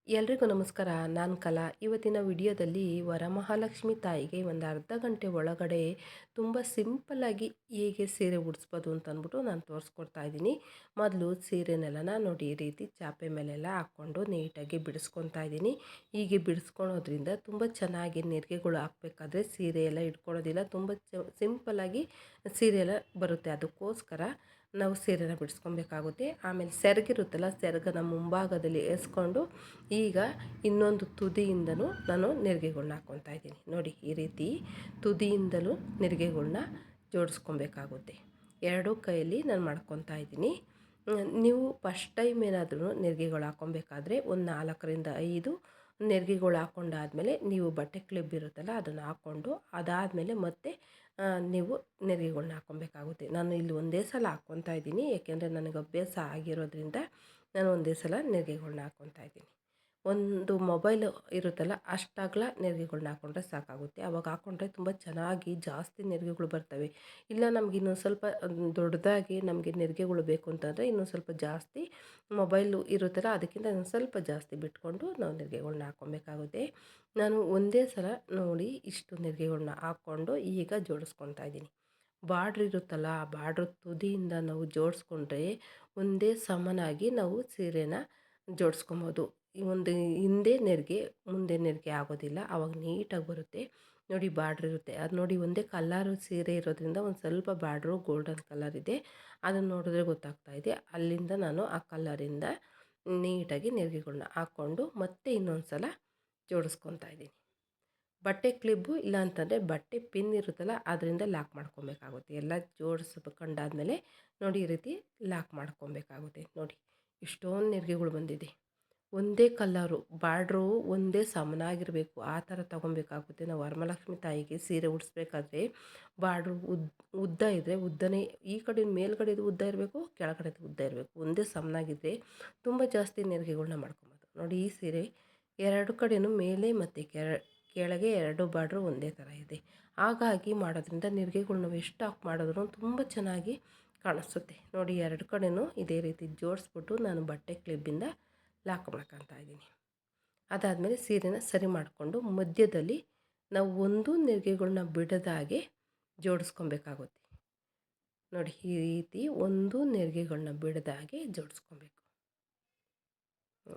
ಎಲ್ರಿಗೂ ನಮಸ್ಕಾರ. ನಾನು ಕಲಾ. ಇವತ್ತಿನ ವಿಡಿಯೋದಲ್ಲಿ ವರಮಹಾಲಕ್ಷ್ಮಿ ತಾಯಿಗೆ ಒಂದು ಅರ್ಧ ಗಂಟೆ ಒಳಗಡೆ ತುಂಬ ಸಿಂಪಲ್ಲಾಗಿ ಹೇಗೆ ಸೀರೆ ಉಡಿಸ್ಬೋದು ಅಂತ ಅಂದ್ಬಿಟ್ಟು ನಾನು ತೋರಿಸ್ಕೊಡ್ತಾ ಇದ್ದೀನಿ. ಮೊದಲು ಸೀರೆನೆಲ್ಲನ ನೋಡಿ ಈ ರೀತಿ ಚಾಪೆ ಮೇಲೆಲ್ಲ ಹಾಕ್ಕೊಂಡು ನೀಟಾಗಿ ಬಿಡಿಸ್ಕೊತಾ ಇದ್ದೀನಿ. ಹೀಗೆ ಬಿಡಿಸ್ಕೊಳೋದ್ರಿಂದ ತುಂಬ ಚೆನ್ನಾಗಿ ನೆರಿಗೆಗಳು ಹಾಕಬೇಕಾದ್ರೆ ಸೀರೆ ಎಲ್ಲ ಇಟ್ಕೊಳ್ಳೋದಿಲ್ಲ. ತುಂಬ ಸಿಂಪಲ್ಲಾಗಿ ಸೀರೆ ಎಲ್ಲ ಬರುತ್ತೆ. ಅದಕ್ಕೋಸ್ಕರ ನಾವು ಸೀರೆನ ಬಿಡಿಸ್ಕೊಬೇಕಾಗುತ್ತೆ. ಆಮೇಲೆ ಸೆರಗಿರುತ್ತಲ್ಲ, ಸೆರಗನ ಮುಂಭಾಗದಲ್ಲಿ ಎಸ್ಕೊಂಡು ಈಗ ಇನ್ನೊಂದು ತುದಿಯಿಂದನೂ ನಾನು ನೆರಿಗೆಗಳ್ನ ಹಾಕ್ಕೊತಾ ಇದ್ದೀನಿ. ನೋಡಿ ಈ ರೀತಿ ತುದಿಯಿಂದಲೂ ನೆರಿಗೆಗಳ್ನ ಜೋಡಿಸ್ಕೊಬೇಕಾಗುತ್ತೆ. ಎರಡೂ ಕೈಯಲ್ಲಿ ನಾನು ಮಾಡ್ಕೊತಾ ಇದ್ದೀನಿ. ನೀವು ಫಸ್ಟ್ ಟೈಮ್ ಏನಾದರೂ ನೆರಿಗೆಗಳು ಹಾಕ್ಕೊಬೇಕಾದ್ರೆ ಒಂದು 4ರಿಂದ 5 ನೆರಿಗೆಗಳು ಹಾಕ್ಕೊಂಡಾದಮೇಲೆ ನೀವು ಬಟ್ಟೆ ಕ್ಲಿಪ್ ಇರುತ್ತಲ್ಲ ಅದನ್ನು ಹಾಕ್ಕೊಂಡು ಅದಾದಮೇಲೆ ಮತ್ತೆ ನೀವು ನೆರಿಗೆಗಳ್ನ ಹಾಕ್ಕೊಬೇಕಾಗುತ್ತೆ. ನಾನು ಇಲ್ಲಿ ಒಂದೇ ಸಲ ಹಾಕ್ಕೊತಾ ಇದ್ದೀನಿ, ಏಕೆಂದರೆ ನನಗೆ ಅಭ್ಯಾಸ ಆಗಿರೋದ್ರಿಂದ ನಾನು ಒಂದೇ ಸಲ ನೆರಿಗೆಗಳ್ನ ಹಾಕ್ಕೊತಾ ಇದ್ದೀನಿ. ಒಂದು ಮೊಬೈಲು ಇರುತ್ತಲ್ಲ ಅಷ್ಟು ಅಗಲ ನೆರಿಗೆಗಳ್ನ ಹಾಕ್ಕೊಂಡ್ರೆ ಸಾಕಾಗುತ್ತೆ. ಆವಾಗ ಹಾಕ್ಕೊಂಡ್ರೆ ತುಂಬ ಚೆನ್ನಾಗಿ ಜಾಸ್ತಿ ನೆರಿಗೆಗಳು ಬರ್ತವೆ. ಇಲ್ಲ ನಮ್ಗೆ ಇನ್ನೊಂದು ಸ್ವಲ್ಪ ದೊಡ್ಡದಾಗಿ ನಮಗೆ ನೆರಿಗೆಗಳು ಬೇಕು ಅಂತಂದರೆ ಇನ್ನೊಂದು ಸ್ವಲ್ಪ ಜಾಸ್ತಿ ಮೊಬೈಲು ಇರುತ್ತಲ್ಲ ಅದಕ್ಕಿಂತ ಇನ್ನೊಂದು ಸ್ವಲ್ಪ ಜಾಸ್ತಿ ಬಿಟ್ಕೊಂಡು ನಾವು ನೆರಿಗೆಗಳ್ನ ಹಾಕ್ಕೊಬೇಕಾಗುತ್ತೆ. ನಾನು ಒಂದೇ ಸಲ ನೋಡಿ ಇಷ್ಟು ನೆರಿಗೆಗಳ್ನ ಹಾಕ್ಕೊಂಡು ಈಗ ಜೋಡಿಸ್ಕೊತಾ ಇದ್ದೀನಿ. ಬಾರ್ಡ್ರ್ ಇರುತ್ತಲ್ಲ, ಆ ಬಾರ್ಡ್ರ್ ತುದಿಯಿಂದ ನಾವು ಜೋಡಿಸ್ಕೊಂಡ್ರೆ ಒಂದೇ ಸಮನಾಗಿ ನಾವು ಸೀರೆನ ಜೋಡಿಸ್ಕೊಬೋದು. ಈ ಒಂದು ಹಿಂದೆ ನೆರಿಗೆ ಮುಂದೆ ನೆರಿಗೆ ಆಗೋದಿಲ್ಲ, ಆವಾಗ ನೀಟಾಗಿ ಬರುತ್ತೆ. ನೋಡಿ ಬಾರ್ಡ್ರ್ ಇರುತ್ತೆ, ಅದು ನೋಡಿ ಒಂದೇ ಕಲರು ಸೀರೆ ಇರೋದ್ರಿಂದ ಒಂದು ಸ್ವಲ್ಪ ಬಾರ್ಡ್ರು ಗೋಲ್ಡನ್ ಕಲರ್ ಇದೆ, ಅದನ್ನು ನೋಡಿದ್ರೆ ಗೊತ್ತಾಗ್ತಾ ಇದೆ. ಅಲ್ಲಿಂದ ನಾನು ಆ ಕಲರಿಂದ ನೀಟಾಗಿ ನೆರಿಗೆಗಳ್ನ ಹಾಕ್ಕೊಂಡು ಮತ್ತೆ ಇನ್ನೊಂದು ಸಲ ಜೋಡಿಸ್ಕೊತಾ ಇದ್ದೀನಿ. ಬಟ್ಟೆ ಕ್ಲಿಪ್ಪು ಇಲ್ಲ ಅಂತಂದರೆ ಬಟ್ಟೆ ಪಿನ್ ಇರುತ್ತಲ್ಲ ಅದರಿಂದ ಲಾಕ್ ಮಾಡ್ಕೊಬೇಕಾಗುತ್ತೆ. ಎಲ್ಲ ಜೋಡಿಸ್ಕೊಂಡಾದ್ಮೇಲೆ ನೋಡಿ ಈ ರೀತಿ ಲಾಕ್ ಮಾಡ್ಕೊಬೇಕಾಗುತ್ತೆ. ನೋಡಿ ಇಷ್ಟೊಂದು ನೆರಿಗೆಗಳು ಬಂದಿದೆ. ಒಂದೇ ಕಲ್ಲರು ಬಾರ್ಡ್ರು ಒಂದೇ ಸಮನಾಗಿರಬೇಕು, ಆ ಥರ ತೊಗೊಬೇಕಾಗುತ್ತೆ. ನಾವು ವರಮಹಾಲಕ್ಷ್ಮಿ ತಾಯಿಗೆ ಸೀರೆ ಉಡಿಸ್ಬೇಕಾದ್ರೆ ಬಾರ್ಡ್ರು ಉದ್ದ ಇದ್ದರೆ ಉದ್ದನೇ, ಈ ಕಡೆ ಮೇಲ್ಗಡೆದು ಉದ್ದ ಇರಬೇಕು, ಕೆಳಗಡೆದು ಉದ್ದ ಇರಬೇಕು, ಒಂದೇ ಸಮನಾಗಿದ್ದರೆ ತುಂಬ ಜಾಸ್ತಿ ನೆರಿಗೆಗಳ್ನ ಮಾಡ್ಕೊಬೋದು. ನೋಡಿ ಈ ಸೀರೆ ಎರಡು ಕಡೆಯೂ ಮೇಲೆ ಮತ್ತು ಕೆಳಗೆ ಎರಡು ಬಾರ್ಡ್ರು ಒಂದೇ ಥರ ಇದೆ. ಹಾಗಾಗಿ ಮಾಡೋದ್ರಿಂದ ನೆರಿಗೆಗಳು ನಾವು ಎಷ್ಟು ಹಾಕಿ ಮಾಡಿದ್ರೂ ತುಂಬ ಚೆನ್ನಾಗಿ ಕಾಣಿಸುತ್ತೆ. ನೋಡಿ ಎರಡು ಕಡೆಯೂ ಇದೇ ರೀತಿ ಜೋಡಿಸ್ಬಿಟ್ಟು ನಾನು ಬಟ್ಟೆ ಕ್ಲಿಪ್ಪಿಂದ ಲಾಕ್ ಮಾಡ್ಕೊತಾ ಇದ್ದೀನಿ. ಅದಾದಮೇಲೆ ಸೀರೆನ ಸರಿ ಮಾಡಿಕೊಂಡು ಮಧ್ಯದಲ್ಲಿ ನಾವು ಒಂದು ನೆರಿಗೆಗಳ್ನ ಬಿಡದಾಗೆ ಜೋಡಿಸ್ಕೊಬೇಕಾಗುತ್ತೆ. ನೋಡಿ ಈ ರೀತಿ ಒಂದು ನೆರಿಗೆಗಳ್ನ ಬಿಡದಾಗೆ ಜೋಡಿಸ್ಕೊಬೇಕು.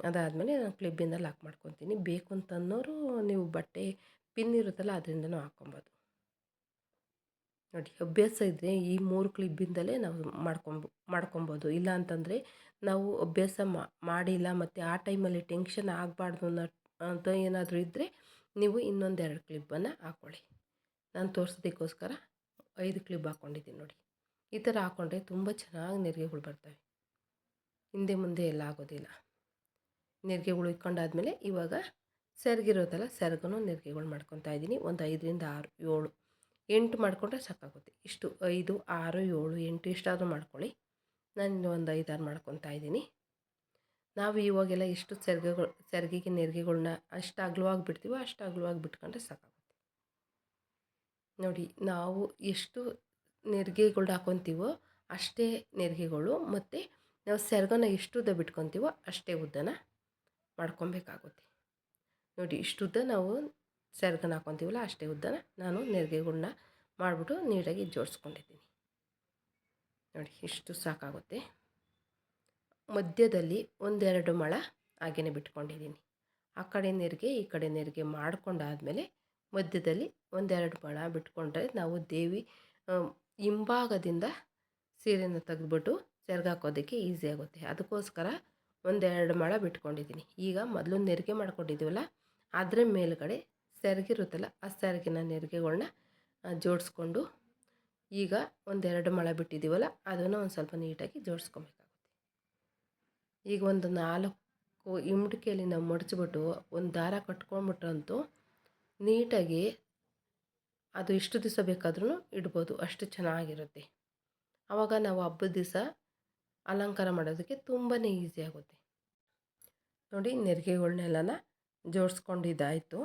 ಅದಾದಮೇಲೆ ನಾನು ಕ್ಲಿಪ್ಪಿಂದ ಲಾಕ್ ಮಾಡ್ಕೊತೀನಿ. ಬೇಕು ಅಂತನ್ನೋರು ನೀವು ಬಟ್ಟೆ ಪಿನ್ ಇರುತ್ತಲ್ಲ ಅದರಿಂದನೂ ಹಾಕ್ಕೊಬೋದು. ನೋಡಿ ಅಭ್ಯಾಸ ಇದ್ದರೆ ಈ 3 ಕ್ಲಿಪ್ಪಿಂದಲೇ ನಾವು ಮಾಡ್ಕೊಬೋದು. ಇಲ್ಲ ಅಂತಂದರೆ ನಾವು ಅಭ್ಯಾಸ ಮಾಡಿಲ್ಲ ಮತ್ತು ಆ ಟೈಮಲ್ಲಿ ಟೆನ್ಷನ್ ಆಗಬಾರ್ದು ಅಂತ ಏನಾದರೂ ಇದ್ದರೆ ನೀವು ಇನ್ನೊಂದು 2 ಕ್ಲಿಪ್ಪನ್ನು ಹಾಕ್ಕೊಳ್ಳಿ. ನಾನು ತೋರಿಸೋದಕ್ಕೋಸ್ಕರ 5 ಕ್ಲಿಪ್ ಹಾಕ್ಕೊಂಡಿದ್ದೀನಿ. ನೋಡಿ ಈ ಥರ ಹಾಕ್ಕೊಂಡ್ರೆ ತುಂಬ ಚೆನ್ನಾಗಿ ನೆರಿಗೆಗಳು ಬರ್ತವೆ, ಹಿಂದೆ ಮುಂದೆ ಎಲ್ಲ ಆಗೋದಿಲ್ಲ. ನೆರಿಗೆಗಳು ಇಟ್ಕೊಂಡಾದ್ಮೇಲೆ ಇವಾಗ ಸೆರಗಿರೋದಲ್ಲ, ಸೆರಗನ್ನು ನೆರಿಗೆಗಳು ಮಾಡ್ಕೊತಾ ಇದ್ದೀನಿ. ಒಂದು 5ರಿಂದ 6, 7, 8 ಮಾಡಿಕೊಂಡ್ರೆ ಸಾಕಾಗುತ್ತೆ. ಇಷ್ಟು 5, 6, 7, 8 ಎಷ್ಟಾದರೂ ಮಾಡ್ಕೊಳ್ಳಿ. ನಾನು ಒಂದು 5, 6 ಮಾಡ್ಕೊತಾ ಇದ್ದೀನಿ. ನಾವು ಇವಾಗೆಲ್ಲ ಎಷ್ಟು ಸೆರಗಿಗೆ ನೆರಿಗೆಗಳ್ನ ಅಷ್ಟು ಅಗಲವಾಗಿ ಬಿಡ್ತೀವೋ ಅಷ್ಟು ಅಗಲವಾಗಿ ಬಿಟ್ಕೊಂಡ್ರೆ ಸಾಕಾಗುತ್ತೆ. ನೋಡಿ ನಾವು ಎಷ್ಟು ನೆರಿಗೆಗಳು ಹಾಕ್ಕೊತೀವೋ ಅಷ್ಟೇ ನೆರಿಗೆಗಳು, ಮತ್ತು ನಾವು ಸೆರಗನ್ನ ಎಷ್ಟು ಉದ್ದ ಬಿಟ್ಕೊತೀವೋ ಅಷ್ಟೇ ಉದ್ದನ ಮಾಡ್ಕೊಬೇಕಾಗುತ್ತೆ. ನೋಡಿ ಇಷ್ಟುದ್ದ ನಾವು ಸೆರಗನ್ನ ಹಾಕ್ಕೊತೀವಲ್ಲ ಅಷ್ಟೇ ಉದ್ದನ ನಾನು ನೆರಿಗೆಗಳ್ನ ಮಾಡಿಬಿಟ್ಟು ನೀಟಾಗಿ ಜೋಡಿಸ್ಕೊಂಡಿದ್ದೀನಿ. ನೋಡಿ ಇಷ್ಟು ಸಾಕಾಗುತ್ತೆ. ಮಧ್ಯದಲ್ಲಿ 1-2 ಮೊಳ ಹಾಗೇ ಬಿಟ್ಕೊಂಡಿದ್ದೀನಿ. ಆ ಕಡೆ ನೆರಿಗೆ ಈ ಕಡೆ ನೆರಿಗೆ ಮಾಡ್ಕೊಂಡಾದಮೇಲೆ ಮಧ್ಯದಲ್ಲಿ 1-2 ಮೊಳ ಬಿಟ್ಕೊಂಡ್ರೆ ನಾವು ದೇವಿ ಹಿಂಭಾಗದಿಂದ ಸೀರೆನ ತೆಗೆದ್ಬಿಟ್ಟು ಸೆರಗು ಹಾಕೋದಕ್ಕೆ ಈಸಿ ಆಗುತ್ತೆ. ಅದಕ್ಕೋಸ್ಕರ 1-2 ಮೊಳ ಬಿಟ್ಕೊಂಡಿದ್ದೀನಿ. ಈಗ ಮೊದಲು ನೆರಿಗೆ ಮಾಡ್ಕೊಂಡಿದ್ದೀವಲ್ಲ ಅದರ ಮೇಲುಗಡೆ ಸೆರಗಿರುತ್ತಲ್ಲ ಆ ಸೆರಗಿನ ನೆರಿಗೆಗಳ್ನ ಜೋಡಿಸ್ಕೊಂಡು ಈಗ 1-2 ಮೊಳ ಬಿಟ್ಟಿದ್ದೀವಲ್ಲ ಅದನ್ನು ಒಂದು ಸ್ವಲ್ಪ ನೀಟಾಗಿ ಜೋಡಿಸ್ಕೊಬೇಕಾಗುತ್ತೆ. ಈಗ ಒಂದು 4 ಇಮ್ಟಿಕೆಯಲ್ಲಿ ನಾವು ಮಡಚಿಬಿಟ್ಟು ಒಂದು ದಾರ ಕಟ್ಕೊಂಡ್ಬಿಟ್ರಂತೂ ನೀಟಾಗಿ ಅದು ಎಷ್ಟು ದಿವಸ ಬೇಕಾದ್ರೂ ಇಡ್ಬೋದು, ಅಷ್ಟು ಚೆನ್ನಾಗಿರುತ್ತೆ. ಆವಾಗ ನಾವು ಹಬ್ಬದ ದಿವಸ ಅಲಂಕಾರ ಮಾಡೋದಕ್ಕೆ ತುಂಬಾ ಈಸಿ ಆಗುತ್ತೆ. ನೋಡಿ ನೆರಿಗೆಗಳ್ನೆಲ್ಲನ ಜೋಡಿಸ್ಕೊಂಡಿದ್ದಾಯಿತು.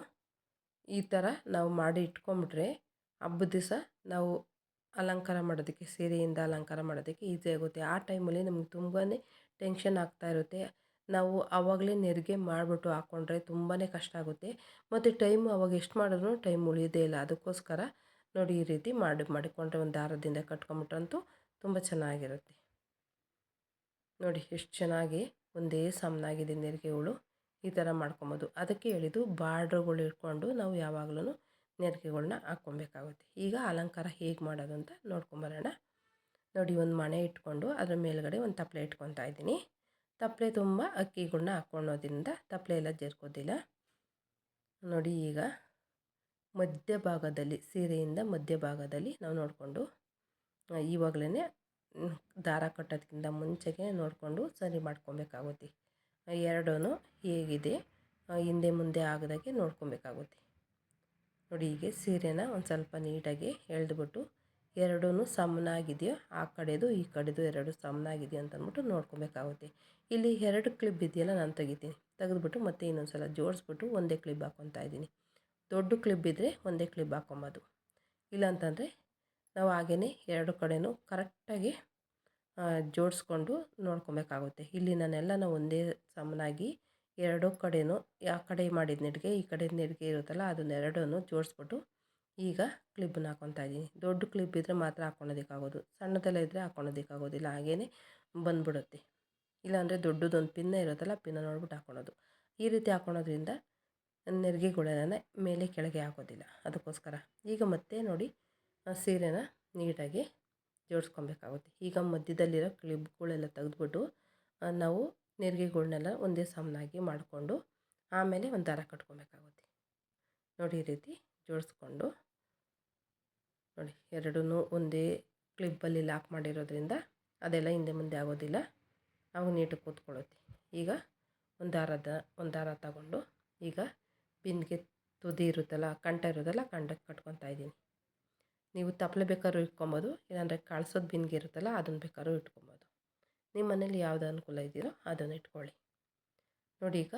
ಈ ಥರ ನಾವು ಮಾಡಿ ಇಟ್ಕೊಂಬಿಟ್ರೆ ಹಬ್ಬದ ದಿವಸ ನಾವು ಅಲಂಕಾರ ಮಾಡೋದಕ್ಕೆ, ಸೀರೆಯಿಂದ ಅಲಂಕಾರ ಮಾಡೋದಕ್ಕೆ ಈಸಿ ಆಗುತ್ತೆ. ಆ ಟೈಮಲ್ಲಿ ನಮಗೆ ತುಂಬಾ ಟೆನ್ಷನ್ ಆಗ್ತಾ ಇರುತ್ತೆ. ನಾವು ಆವಾಗಲೇ ನೆರಿಗೆ ಮಾಡಿಬಿಟ್ಟು ಹಾಕ್ಕೊಂಡ್ರೆ ತುಂಬಾ ಕಷ್ಟ ಆಗುತ್ತೆ, ಮತ್ತು ಟೈಮು ಅವಾಗ ಎಷ್ಟು ಮಾಡಿದ್ರೂ ಟೈಮ್ ಉಳಿಯೋದೇ ಇಲ್ಲ. ಅದಕ್ಕೋಸ್ಕರ ನೋಡಿ ಈ ರೀತಿ ಮಾಡಿಕೊಂಡ್ರೆ ಒಂದು ದಾರದಿಂದ ಕಟ್ಕೊಂಬಿಟ್ರಂತೂ ತುಂಬ ಚೆನ್ನಾಗಿರುತ್ತೆ. ನೋಡಿ ಎಷ್ಟು ಚೆನ್ನಾಗಿ ಒಂದೇ ಸಮನಾಗಿದೆ ನೆರಿಗೆಗಳು. ಈ ಥರ ಮಾಡ್ಕೊಬೋದು. ಅದಕ್ಕೆ ಹೇಳಿದ್ದು ಬಾರ್ಡ್ರುಗಳು ಇಟ್ಕೊಂಡು ನಾವು ಯಾವಾಗಲೂ ನೆರಿಗೆಗಳ್ನ ಹಾಕ್ಕೊಬೇಕಾಗುತ್ತೆ. ಈಗ ಅಲಂಕಾರ ಹೇಗೆ ಮಾಡೋದು ಅಂತ ನೋಡ್ಕೊಂಬರೋಣ. ನೋಡಿ ಒಂದು ಮಣೆ ಇಟ್ಕೊಂಡು ಅದ್ರ ಮೇಲ್ಗಡೆ ಒಂದು ತಪ್ಪಲೆ ಇಟ್ಕೊತಾ ಇದ್ದೀನಿ. ತಪ್ಪಲೆ ತುಂಬ ಅಕ್ಕಿಗಳ್ನ ಹಾಕ್ಕೊಳ್ಳೋದ್ರಿಂದ ತಪ್ಪಲೆ ಎಲ್ಲ ಜರ್ಕೋದಿಲ್ಲ. ನೋಡಿ ಈಗ ಮಧ್ಯಭಾಗದಲ್ಲಿ, ಸೀರೆಯಿಂದ ಮಧ್ಯಭಾಗದಲ್ಲಿ ನಾವು ನೋಡಿಕೊಂಡು ಇವಾಗಲೇ ದಾರ ಕಟ್ಟೋದಕ್ಕಿಂತ ಮುಂಚೆಗೆ ನೋಡಿಕೊಂಡು ಸರಿ ಮಾಡ್ಕೊಬೇಕಾಗುತ್ತೆ. ಎರಡೂ ಹೇಗಿದೆ ಹಿಂದೆ ಮುಂದೆ ಆಗದಾಗೆ ನೋಡ್ಕೊಬೇಕಾಗುತ್ತೆ. ನೋಡಿ ಹೀಗೆ ಸೀರೆನ ಒಂದು ಸ್ವಲ್ಪ ನೀಟಾಗಿ ಎಳೆದ್ಬಿಟ್ಟು ಎರಡೂ ಸಮನಾಗಿದೆಯೋ, ಆ ಕಡೆದು ಈ ಕಡೆದು ಎರಡು ಸಮನಾಗಿದೆಯೋ ಅಂತ ಅಂದ್ಬಿಟ್ಟು ನೋಡ್ಕೊಬೇಕಾಗುತ್ತೆ. ಇಲ್ಲಿ 2 ಕ್ಲಿಪ್ ಇದೆಯಲ್ಲ, ನಾನು ತೆಗೆದುಬಿಟ್ಟು ಮತ್ತೆ ಇನ್ನೊಂದು ಸಲ ಜೋಡಿಸ್ಬಿಟ್ಟು ಒಂದೇ ಕ್ಲಿಪ್ ಹಾಕ್ಕೊತಾ ಇದ್ದೀನಿ. ದೊಡ್ಡ ಕ್ಲಿಪ್ ಇದ್ದರೆ ಒಂದೇ ಕ್ಲಿಪ್ ಹಾಕ್ಕೊಬೋದು. ಇಲ್ಲಾಂತಂದರೆ ನಾವು ಹಾಗೇ ಎರಡು ಕಡೆನೂ ಕರೆಕ್ಟಾಗಿ ಜೋಡಿಸ್ಕೊಂಡು ನೋಡ್ಕೊಬೇಕಾಗುತ್ತೆ. ಇಲ್ಲಿ ನಾನೆಲ್ಲನೂ ಒಂದೇ ಸಮನಾಗಿ ಎರಡೂ ಕಡೆನೂ ಆ ಕಡೆ ಮಾಡಿದ ನೆರಿಗೆ ಈ ಕಡೆ ನೆರಿಗೆ ಇರುತ್ತಲ್ಲ, ಅದನ್ನೆರಡೂ ಜೋಡಿಸ್ಬಿಟ್ಟು ಈಗ ಕ್ಲಿಪ್ಪನ್ನ ಹಾಕ್ಕೊತಾ ಇದ್ದೀನಿ. ದೊಡ್ಡ ಕ್ಲಿಪ್ ಇದ್ದರೆ ಮಾತ್ರ ಹಾಕ್ಕೊಳೋದಕ್ಕಾಗೋದು, ಸಣ್ಣದೆಲ್ಲ ಇದ್ದರೆ ಹಾಕ್ಕೊಳೋದಕ್ಕಾಗೋದಿಲ್ಲ, ಹಾಗೇ ಬಂದ್ಬಿಡುತ್ತೆ. ಇಲ್ಲಾಂದರೆ ದೊಡ್ಡದೊಂದು ಪಿನ್ನ ಇರುತ್ತಲ್ಲ, ಪಿನ್ನ ನೋಡ್ಬಿಟ್ಟು ಹಾಕ್ಕೊಳೋದು. ಈ ರೀತಿ ಹಾಕ್ಕೊಳೋದ್ರಿಂದ ನೆರಿಗೆಗಳೆಲ್ಲ ಮೇಲೆ ಕೆಳಗೆ ಆಗೋದಿಲ್ಲ. ಅದಕ್ಕೋಸ್ಕರ ಈಗ ಮತ್ತೆ ನೋಡಿ ಸೀರೆನ ನೀಟಾಗಿ ಜೋಡಿಸ್ಕೊಬೇಕಾಗುತ್ತೆ. ಈಗ ಮಧ್ಯದಲ್ಲಿರೋ ಕ್ಲಿಪ್ಗಳೆಲ್ಲ ತೆಗೆದ್ಬಿಟ್ಟು ನಾವು ನೆರಿಗೆಗಳ್ನೆಲ್ಲ ಒಂದೇ ಸಮನಾಗಿ ಮಾಡಿಕೊಂಡು ಆಮೇಲೆ ಒಂದು ದಾರ ಕಟ್ಕೊಬೇಕಾಗುತ್ತೆ. ನೋಡಿ ಈ ರೀತಿ ಜೋಡಿಸ್ಕೊಂಡು ನೋಡಿ ಎರಡೂ ಒಂದೇ ಕ್ಲಿಪ್ಪಲ್ಲಿ ಲಾಕ್ ಮಾಡಿರೋದ್ರಿಂದ ಅದೆಲ್ಲ ಹಿಂದೆ ಮುಂದೆ ಆಗೋದಿಲ್ಲ, ಅವಾಗ ನೀಟಾಗಿ ಕೂತ್ಕೊಳ್ಳುತ್ತೆ. ಈಗ ಒಂದು ದಾರ ತಗೊಂಡು ಈಗ ಪಿನ್ಗೆ ತುದಿ ಇರುತ್ತಲ್ಲ, ಕಂಠ ಇರೋದಲ್ಲ, ಕಂಠಕ್ಕೆ ಕಟ್ಕೊತಾ ಇದ್ದೀನಿ. ನೀವು ತಪ್ಪಲೆ ಬೇಕಾದ್ರೂ ಇಟ್ಕೊಬೋದು, ಇಲ್ಲಾಂದರೆ ಕಳ್ಸೋದು ಬಿನ್ಗೆ ಇರುತ್ತಲ್ಲ, ಅದನ್ನು ಬೇಕಾದ್ರೂ ಇಟ್ಕೊಬೋದು. ನಿಮ್ಮ ಮನೇಲಿ ಯಾವುದು ಅನುಕೂಲ ಇದೆಯೋ ಅದನ್ನು ಇಟ್ಕೊಳ್ಳಿ. ನೋಡಿ ಈಗ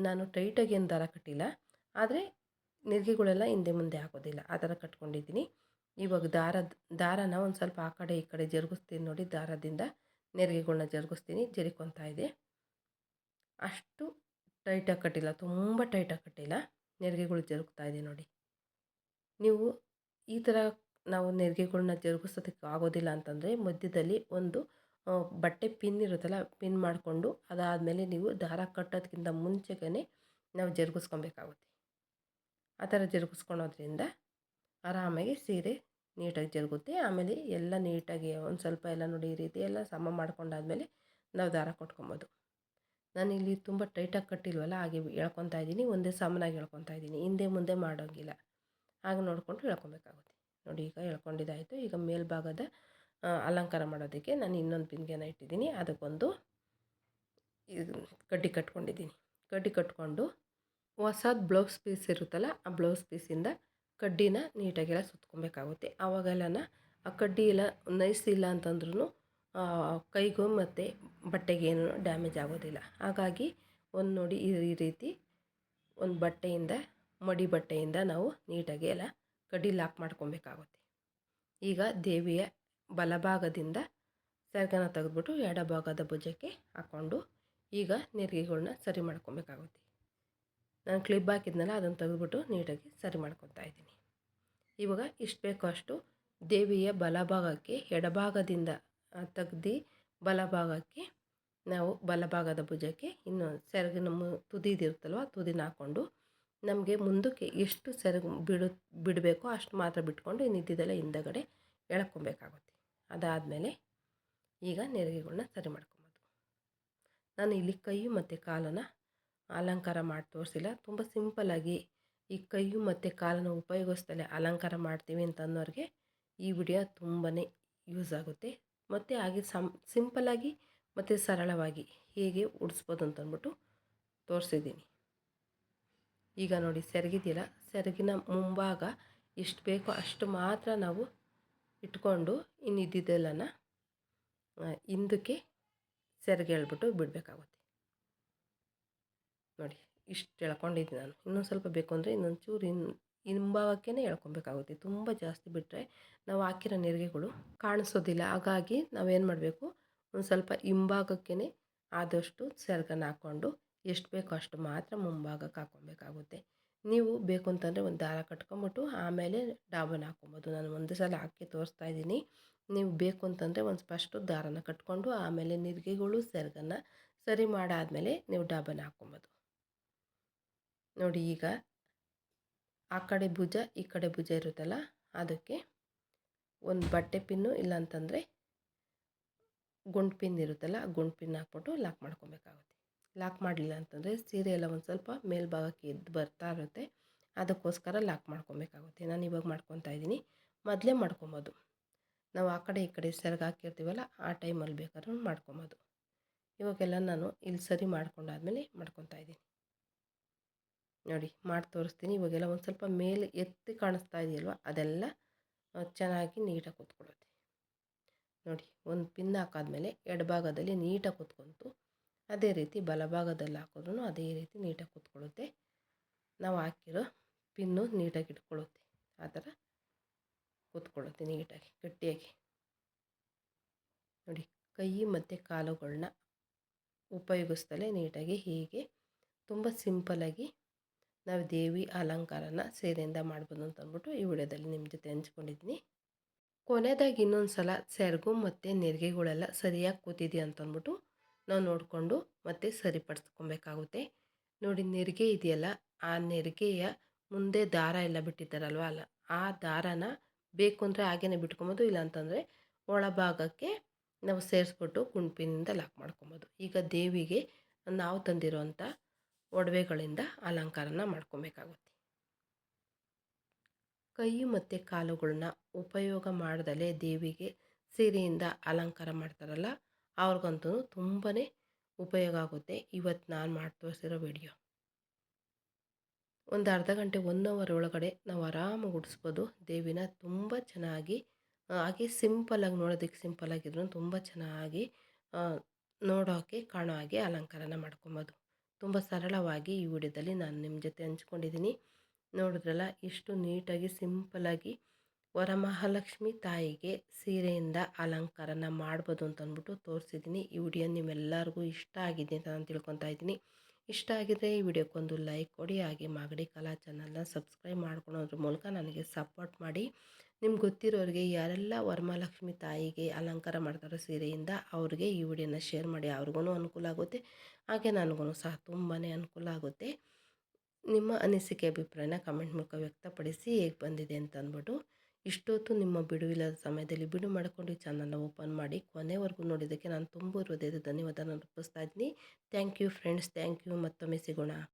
ನಾನು ಟೈಟಾಗಿ ಏನು ದಾರ ಕಟ್ಟಿಲ್ಲ, ಆದರೆ ನೆರಿಗೆಗಳೆಲ್ಲ ಹಿಂದೆ ಮುಂದೆ ಆಗೋದಿಲ್ಲ, ಆ ಥರ ಕಟ್ಕೊಂಡಿದ್ದೀನಿ. ಇವಾಗ ದಾರನ ಒಂದು ಸ್ವಲ್ಪ ಆ ಕಡೆ ಈ ಕಡೆ ಜರುಗಿಸ್ತೀನಿ. ನೋಡಿ ದಾರದಿಂದ ನೆರಿಗೆಗಳ್ನ ಜರುಕೊತಾ ಇದೆ. ಅಷ್ಟು ಟೈಟಾಗಿ ಕಟ್ಟಿಲ್ಲ, ತುಂಬ ಟೈಟಾಗಿ ಕಟ್ಟಿಲ್ಲ, ನೆರಿಗೆಗಳು ಜರುಗ್ತಾ ಇದೆ ನೋಡಿ. ನೀವು ಈ ಥರ ನಾವು ನೆರಿಗೆಗಳ್ನ ಜರುಗಿಸೋದಕ್ಕೆ ಆಗೋದಿಲ್ಲ ಅಂತಂದರೆ ಮಧ್ಯದಲ್ಲಿ ಒಂದು ಬಟ್ಟೆ ಪಿನ್ ಇರುತ್ತಲ್ಲ, ಪಿನ್ ಮಾಡಿಕೊಂಡು ಅದಾದಮೇಲೆ ನೀವು ದಾರ ಕಟ್ಟೋದಕ್ಕಿಂತ ಮುಂಚೆಗೆ ನಾವು ಜರುಗಿಸ್ಕೊಬೇಕಾಗುತ್ತೆ. ಆ ಥರ ಜರುಗಿಸ್ಕೊಳೋದ್ರಿಂದ ಆರಾಮಾಗಿ ಸೀರೆ ನೀಟಾಗಿ ಜರುಗುತ್ತೆ. ಆಮೇಲೆ ಎಲ್ಲ ನೀಟಾಗಿ ಒಂದು ಸ್ವಲ್ಪ ಎಲ್ಲ ನೋಡಿ ಈ ರೀತಿ ಎಲ್ಲ ಸಮ ಮಾಡ್ಕೊಂಡಾದ್ಮೇಲೆ ನಾವು ದಾರ ಕಟ್ಕೊಬೋದು. ನಾನಿಲ್ಲಿ ತುಂಬ ಟೈಟಾಗಿ ಕಟ್ಟಿಲ್ವಲ್ಲ, ಹಾಗೆ ಎಳ್ಕೊತಾ ಇದ್ದೀನಿ, ಒಂದೇ ಸಮನಾಗಿ ಎಳ್ಕೊತಾ ಇದ್ದೀನಿ, ಹಿಂದೆ ಮುಂದೆ ಮಾಡೋಂಗಿಲ್ಲ, ಹಾಗೆ ನೋಡಿಕೊಂಡು ಎಳ್ಕೊಬೇಕಾಗುತ್ತೆ. ನೋಡಿ ಈಗ ಎಳ್ಕೊಂಡಿದ್ದಾಯಿತು. ಈಗ ಮೇಲ್ಭಾಗದ ಅಲಂಕಾರ ಮಾಡೋದಕ್ಕೆ ನಾನು ಇನ್ನೊಂದು ಪಿನ್ಗೆನ ಇಟ್ಟಿದ್ದೀನಿ, ಅದಕ್ಕೊಂದು ಕಡ್ಡಿ ಕಟ್ಕೊಂಡಿದ್ದೀನಿ. ಕಡ್ಡಿ ಕಟ್ಕೊಂಡು ಹೊಸದು ಬ್ಲೌಸ್ ಪೀಸ್ ಇರುತ್ತಲ್ಲ, ಆ ಬ್ಲೌಸ್ ಪೀಸಿಂದ ಕಡ್ಡಿನ ನೀಟಾಗೆಲ್ಲ ಸುತ್ಕೊಬೇಕಾಗುತ್ತೆ. ಆವಾಗೆಲ್ಲನ ಆ ಕಡ್ಡಿ ಎಲ್ಲ ನೈಸ್ ಇಲ್ಲ ಅಂತಂದ್ರೂ ಕೈಗೂ ಮತ್ತು ಬಟ್ಟೆಗೇನು ಡ್ಯಾಮೇಜ್ ಆಗೋದಿಲ್ಲ. ಹಾಗಾಗಿ ಒಂದು ನೋಡಿ ಈ ರೀತಿ ಒಂದು ಬಟ್ಟೆಯಿಂದ, ಮಡಿ ಬಟ್ಟೆಯಿಂದ ನಾವು ನೀಟಾಗಿ ಎಲ್ಲ ಕಡ್ಡಿ ಲಾಕ್ ಮಾಡ್ಕೊಬೇಕಾಗುತ್ತೆ. ಈಗ ದೇವಿಯ ಬಲಭಾಗದಿಂದ ಸೆರಗನ್ನ ತೆಗೆದ್ಬಿಟ್ಟು ಎಡಭಾಗದ ಭುಜಕ್ಕೆ ಹಾಕ್ಕೊಂಡು ಈಗ ನೆರಿಗೆಗಳ್ನ ಸರಿ ಮಾಡ್ಕೊಬೇಕಾಗುತ್ತೆ. ನಾನು ಕ್ಲಿಪ್ ಹಾಕಿದ್ನಲ್ಲ, ಅದನ್ನು ತೆಗೆದ್ಬಿಟ್ಟು ನೀಟಾಗಿ ಸರಿ ಮಾಡ್ಕೊತಾ ಇದ್ದೀನಿ. ಇವಾಗ ಇಷ್ಟು ಬೇಕೋ ಅಷ್ಟು ದೇವಿಯ ಬಲಭಾಗಕ್ಕೆ ಎಡಭಾಗದಿಂದ ತೆಗ್ದು ಬಲಭಾಗಕ್ಕೆ ನಾವು ಬಲಭಾಗದ ಭುಜಕ್ಕೆ ಇನ್ನು ಸೆರಗಿನ ತುದಿದಿರುತ್ತಲ್ವ, ತುದಿನ ಹಾಕ್ಕೊಂಡು ನಮಗೆ ಮುಂದಕ್ಕೆ ಎಷ್ಟು ಸೆರಗು ಬಿಡಬೇಕೋ ಅಷ್ಟು ಮಾತ್ರ ಬಿಟ್ಕೊಂಡು ಇನ್ನಿದ್ದೆಲ್ಲ ಹಿಂದಗಡೆ ಎಳ್ಕೊಬೇಕಾಗುತ್ತೆ. ಅದಾದಮೇಲೆ ಈಗ ನೆರಿಗೆಗಳ್ನ ಸರಿ ಮಾಡ್ಕೊಬೋದು. ನಾನು ಇಲ್ಲಿ ಕೈ ಮತ್ತು ಕಾಲನ್ನು ಅಲಂಕಾರ ಮಾಡಿ ತೋರಿಸಿಲ್ಲ, ತುಂಬ ಸಿಂಪಲ್ಲಾಗಿ ಈ ಕೈ ಮತ್ತು ಕಾಲನ್ನು ಉಪಯೋಗಿಸ್ದಲೇ ಅಲಂಕಾರ ಮಾಡ್ತೀವಿ ಅಂತ ಅನ್ನೋರಿಗೆ ಈ ವಿಡಿಯೋ ತುಂಬಾ ಯೂಸ್ ಆಗುತ್ತೆ. ಮತ್ತು ಹಾಗೆ ಸಿಂಪಲ್ಲಾಗಿ ಮತ್ತು ಸರಳವಾಗಿ ಹೇಗೆ ಉಡಿಸ್ಬೋದು ಅಂತಂದ್ಬಿಟ್ಟು ತೋರಿಸಿದ್ದೀನಿ. ಈಗ ನೋಡಿ ಸೆರಗಿದೆಯಲ್ಲ, ಸೆರಗಿನ ಮುಂಭಾಗ ಎಷ್ಟು ಬೇಕೋ ಅಷ್ಟು ಮಾತ್ರ ನಾವು ಇಟ್ಕೊಂಡು ಇನ್ನಿದ್ದೆಲ್ಲನ ಹಿಂದಕ್ಕೆ ಸೆರಗು ಎಳ್ಬಿಟ್ಟು ಬಿಡಬೇಕಾಗುತ್ತೆ. ನೋಡಿ ಇಷ್ಟು ಎಳ್ಕೊಂಡಿದ್ದೀನಿ ನಾನು. ಇನ್ನೊಂದು ಸ್ವಲ್ಪ ಬೇಕು ಅಂದರೆ ಇನ್ನೊಂದು ಚೂರು ಹಿಂಭಾಗಕ್ಕೇ ಎಳ್ಕೊಬೇಕಾಗುತ್ತೆ. ತುಂಬ ಜಾಸ್ತಿ ಬಿಟ್ಟರೆ ನಾವು ಹಾಕಿರೋ ನೆರಿಗೆಗಳು ಕಾಣಿಸೋದಿಲ್ಲ. ಹಾಗಾಗಿ ನಾವೇನು ಮಾಡಬೇಕು, ಒಂದು ಸ್ವಲ್ಪ ಹಿಂಭಾಗಕ್ಕೇ ಆದಷ್ಟು ಸೆರಗನ್ನ ಹಾಕ್ಕೊಂಡು ಎಷ್ಟು ಬೇಕೋ ಅಷ್ಟು ಮಾತ್ರ ಮುಂಭಾಗಕ್ಕೆ ಹಾಕ್ಕೊಬೇಕಾಗುತ್ತೆ. ನೀವು ಬೇಕು ಅಂತಂದರೆ ಒಂದು ದಾರ ಕಟ್ಕೊಂಬಿಟ್ಟು ಆಮೇಲೆ ಡಾಬನ್ನು ಹಾಕ್ಕೊಬೋದು. ನಾನು ಒಂದು ಸಲ ಹಾಕಿ ತೋರಿಸ್ತಾ ಇದ್ದೀನಿ. ನೀವು ಬೇಕು ಅಂತಂದರೆ ಒಂದು ಫಸ್ಟು ದಾರನ ಕಟ್ಕೊಂಡು ಆಮೇಲೆ ನಿರಿಗೆಗಳು ಸೆರಗನ್ನು ಸರಿ ಮಾಡಾದಮೇಲೆ ನೀವು ಡಾಬನ್ನು ಹಾಕ್ಕೊಬೋದು. ನೋಡಿ, ಈಗ ಆ ಕಡೆ ಭುಜ ಈ ಕಡೆ ಭುಜ ಇರುತ್ತಲ್ಲ, ಅದಕ್ಕೆ ಒಂದು ಬಟ್ಟೆ ಪಿನ್ನು ಇಲ್ಲಾಂತಂದರೆ ಗುಂಡು ಪಿನ್ ಇರುತ್ತಲ್ಲ, ಆ ಗುಂಡು ಪಿನ್ ಹಾಕ್ಬಿಟ್ಟು ಲಾಕ್ ಮಾಡ್ಕೊಬೇಕಾಗುತ್ತೆ. ಲಾಕ್ ಮಾಡಲಿಲ್ಲ ಅಂತಂದರೆ ಸೀರೆ ಎಲ್ಲ ಒಂದು ಸ್ವಲ್ಪ ಮೇಲ್ಭಾಗಕ್ಕೆ ಎದ್ದು ಬರ್ತಾ ಇರುತ್ತೆ. ಅದಕ್ಕೋಸ್ಕರ ಲಾಕ್ ಮಾಡ್ಕೊಬೇಕಾಗುತ್ತೆ. ನಾನು ಇವಾಗ ಮಾಡ್ಕೊತಾ ಇದ್ದೀನಿ. ಮೊದಲೇ ಮಾಡ್ಕೊಬೋದು. ನಾವು ಆ ಕಡೆ ಈ ಕಡೆ ಸೆರಗು ಹಾಕಿರ್ತೀವಲ್ಲ, ಆ ಟೈಮಲ್ಲಿ ಬೇಕಾದ್ರೂ ಮಾಡ್ಕೊಬೋದು. ಇವಾಗೆಲ್ಲ ನಾನು ಇಲ್ಲಿ ಸರಿ ಮಾಡ್ಕೊಂಡಾದ್ಮೇಲೆ ಮಾಡ್ಕೊತಾ ಇದ್ದೀನಿ. ನೋಡಿ, ಮಾಡಿ ತೋರಿಸ್ತೀನಿ. ಇವಾಗೆಲ್ಲ ಒಂದು ಸ್ವಲ್ಪ ಮೇಲೆ ಎತ್ತಿ ಕಾಣಿಸ್ತಾ ಇದೆಯಲ್ವ, ಅದೆಲ್ಲ ಚೆನ್ನಾಗಿ ನೀಟಾಗಿ ಕೂತ್ಕೊಳ್ಳುತ್ತೆ. ನೋಡಿ, ಒಂದು ಪಿನ್ ಹಾಕಾದ್ಮೇಲೆ ಎಡಭಾಗದಲ್ಲಿ ನೀಟಾಗಿ ಕೂತ್ಕೊಂತು. ಅದೇ ರೀತಿ ಬಲಭಾಗದಲ್ಲಿ ಹಾಕಿದ್ರೂ ಅದೇ ರೀತಿ ನೀಟಾಗಿ ಕೂತ್ಕೊಳ್ಳುತ್ತೆ. ನಾವು ಹಾಕಿರೋ ಪಿನ್ನು ನೀಟಾಗಿ ಇಟ್ಕೊಳ್ಳುತ್ತೆ. ಆ ಥರ ಕೂತ್ಕೊಳ್ಳುತ್ತೆ ನೀಟಾಗಿ ಗಟ್ಟಿಯಾಗಿ. ನೋಡಿ, ಕೈ ಮತ್ತು ಕಾಲುಗಳನ್ನ ಉಪಯೋಗಿಸ್ದಲೇ ನೀಟಾಗಿ ಹೀಗೆ ತುಂಬ ಸಿಂಪಲ್ಲಾಗಿ ನಾವು ದೇವಿ ಅಲಂಕಾರನ ಸೀರೆಯಿಂದ ಮಾಡ್ಬೋದು ಅಂತ ಅಂದ್ಬಿಟ್ಟು ಈ ವಿಡಿಯೋದಲ್ಲಿ ನಿಮ್ಮ ಜೊತೆ ಹಂಚ್ಕೊಂಡಿದ್ದೀನಿ. ಕೊನೆಯದಾಗಿ ಇನ್ನೊಂದು ಸಲ ಸೆರಗು ಮತ್ತು ನೆರಿಗೆಗಳೆಲ್ಲ ಸರಿಯಾಗಿ ಕೂತಿದೆಯಾ ಅಂತಂದ್ಬಿಟ್ಟು ನಾವು ನೋಡಿಕೊಂಡು ಮತ್ತೆ ಸರಿಪಡಿಸ್ಕೊಬೇಕಾಗುತ್ತೆ. ನೋಡಿ, ನೆರಿಗೆ ಇದೆಯಲ್ಲ, ಆ ನೆರಿಗೆಯ ಮುಂದೆ ದಾರ ಎಲ್ಲ ಬಿಟ್ಟಿದ್ದಾರಲ್ವ, ಅಲ್ಲ ಆ ದಾರನ ಬೇಕು ಅಂದರೆ ಹಾಗೇ ಬಿಟ್ಕೊಬೋದು. ಇಲ್ಲಾಂತಂದರೆ ಒಳಭಾಗಕ್ಕೆ ನಾವು ಸೇರಿಸ್ಬಿಟ್ಟು ಗುಂಪಿನಿಂದ ಲಾಕ್ ಮಾಡ್ಕೊಬೋದು. ಈಗ ದೇವಿಗೆ ನಾವು ತಂದಿರೋಂಥ ಒಡವೆಗಳಿಂದ ಅಲಂಕಾರನ ಮಾಡ್ಕೊಬೇಕಾಗುತ್ತೆ. ಕೈ ಮತ್ತು ಕಾಲುಗಳನ್ನ ಉಪಯೋಗ ಮಾಡ್ದಲೇ ದೇವಿಗೆ ಸೀರೆಯಿಂದ ಅಲಂಕಾರ ಮಾಡ್ತಾರಲ್ಲ, ಅವ್ರಿಗಂತೂ ತುಂಬಾ ಉಪಯೋಗ ಆಗುತ್ತೆ ಇವತ್ತು ನಾನು ಮಾಡಿ ತೋರಿಸಿರೋ ವಿಡಿಯೋ. ಒಂದು ಅರ್ಧ ಗಂಟೆ 1 ಅವರ್ ಒಳಗಡೆ ನಾವು ಆರಾಮಾಗಿ ಉಡಿಸ್ಬೋದು ದೇವಿನ. ತುಂಬ ಚೆನ್ನಾಗಿ, ಹಾಗೆ ಸಿಂಪಲ್ಲಾಗಿ, ನೋಡೋದಕ್ಕೆ ಸಿಂಪಲ್ಲಾಗಿದ್ರು ತುಂಬ ಚೆನ್ನಾಗಿ ನೋಡೋಕ್ಕೆ ಕಾಣೋ ಹಾಗೆ ಅಲಂಕಾರನ ಮಾಡ್ಕೊಬೋದು. ತುಂಬ ಸರಳವಾಗಿ ಈ ವಿಡಿಯೋದಲ್ಲಿ ನಾನು ನಿಮ್ಮ ಜೊತೆ ಹಂಚ್ಕೊಂಡಿದ್ದೀನಿ. ನೋಡಿದ್ರಲ್ಲ, ಇಷ್ಟು ನೀಟಾಗಿ ಸಿಂಪಲ್ಲಾಗಿ ವರಮಹಾಲಕ್ಷ್ಮಿ ತಾಯಿಗೆ ಸೀರೆಯಿಂದ ಅಲಂಕಾರನ ಮಾಡ್ಬೋದು ಅಂತ ಅಂದ್ಬಿಟ್ಟು ತೋರಿಸಿದ್ದೀನಿ. ಈ ವಿಡಿಯೋ ನಿಮ್ಮೆಲ್ಲರಿಗೂ ಇಷ್ಟ ಆಗಿದೆ ಅಂತ ನಾನು ತಿಳ್ಕೊತಾ ಇದ್ದೀನಿ. ಇಷ್ಟ ಆಗಿದರೆ ಈ ವಿಡಿಯೋಕ್ಕೊಂದು ಲೈಕ್ ಕೊಡಿ. ಹಾಗೆ ಮಾಗಡಿ ಕಲಾ ಚಾನಲ್ನ ಸಬ್ಸ್ಕ್ರೈಬ್ ಮಾಡ್ಕೊಳ್ಳೋದ್ರ ಮೂಲಕ ನನಗೆ ಸಪೋರ್ಟ್ ಮಾಡಿ. ನಿಮ್ಗೆ ಗೊತ್ತಿರೋರಿಗೆ ಯಾರೆಲ್ಲ ವರಮಹಾಲಕ್ಷ್ಮಿ ತಾಯಿಗೆ ಅಲಂಕಾರ ಮಾಡ್ತಾರೋ ಸೀರೆಯಿಂದ, ಅವ್ರಿಗೆ ಈ ವಿಡಿಯೋನ ಶೇರ್ ಮಾಡಿ. ಅವ್ರಿಗೂ ಅನುಕೂಲ ಆಗುತ್ತೆ, ಹಾಗೆ ನನಗೂ ಸಹ ತುಂಬಾ ಅನುಕೂಲ ಆಗುತ್ತೆ. ನಿಮ್ಮ ಅನಿಸಿಕೆ ಅಭಿಪ್ರಾಯನ ಕಮೆಂಟ್ ಮೂಲಕ ವ್ಯಕ್ತಪಡಿಸಿ ಹೇಗೆ ಬಂದಿದೆ ಅಂತ ಅಂದ್ಬಿಟ್ಟು. ಇಷ್ಟೊತ್ತು ನಿಮ್ಮ ಬಿಡುವಿಲ್ಲದ ಸಮಯದಲ್ಲಿ ಬಿಡು ಮಾಡಿಕೊಂಡು ಈ ಚಾನಲ್ನ ಓಪನ್ ಮಾಡಿ ಕೊನೆವರೆಗೂ ನೋಡಿದ್ದಕ್ಕೆ ನಾನು ತುಂಬ ಹೃದಯದ ಧನ್ಯವಾದನ ಅರ್ಪಿಸ್ತಾ ಇದ್ದೀನಿ. Thank you friends, thank you. ಮತ್ತೊಮ್ಮೆ ಸಿಗೋಣ.